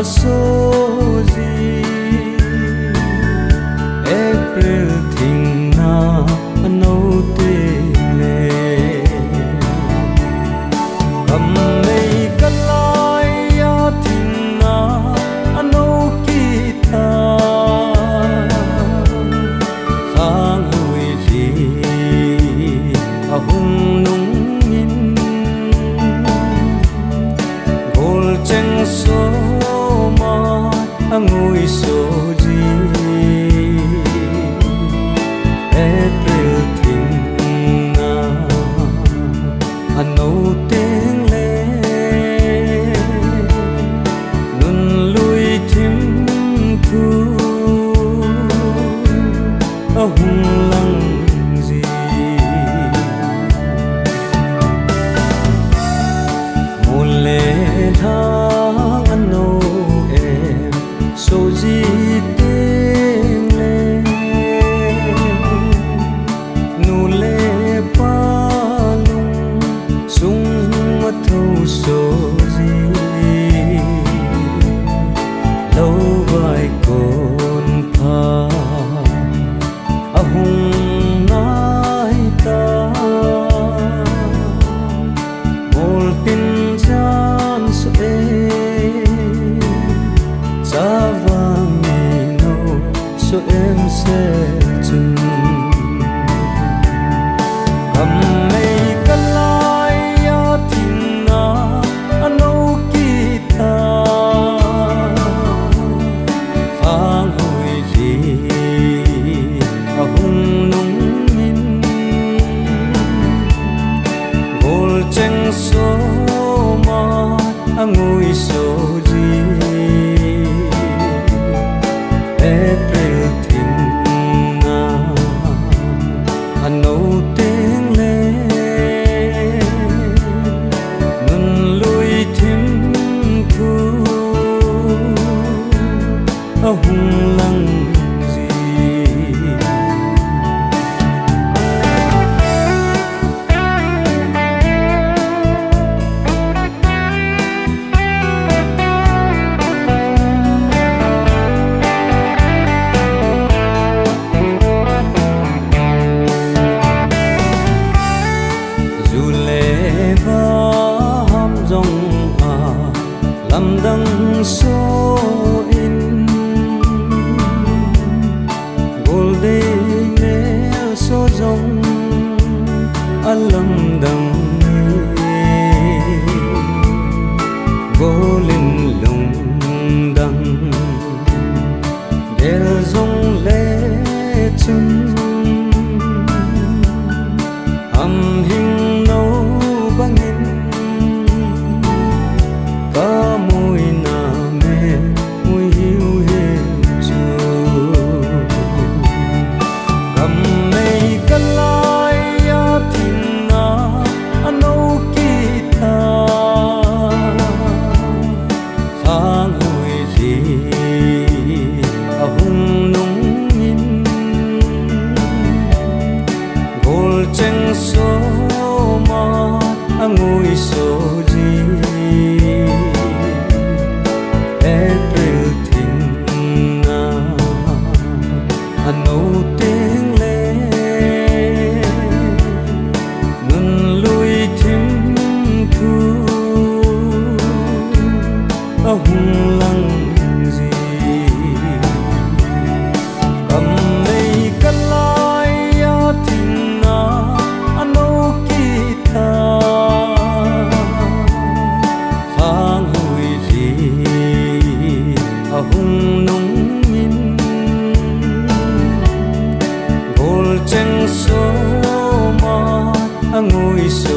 số gì April thình na nâu tê lệ cầm mây cất lai ya thình na nâu kita sang hồi gì hùng nung in gol cheng số mà ngồi số gì April thình na nâu tiếng lệ nun lui thím thu hùng lăng gì một lệ tháng ăn nâu em số gì tiếng lệ nụ lệ ba lung sung mất thâu số gì lâu vai cồn pha hùng nai ta một tin gian số giá vàng nhì nâu số em sẽ chừng cầm mây cất lai ya thình na nâu kita phang hồi gì hùng nung in gol cheng số mà ngồi số gì April thình na nâu tiếng lệ nun lui thím thu hùng lăng gì dù lệ va ham rong làm đắng số in gol đê lệ số rong lâm đắng vô linh lùng đắng đèo rong lệ chân âm hình nấu băng in có mùi nà mê mùi hiu hiu chua cầm mây cất lai ya thình na nâu kita phang hồi gì hùng nung in gol cheng số mà ngồi số gì April thình na nâu tiếng lệ nun lui thím thu hùng lăng gì cầm mây cất lai ya thình na nâu kita phang hồi gì hùng nung in gol cheng số mà ngồi số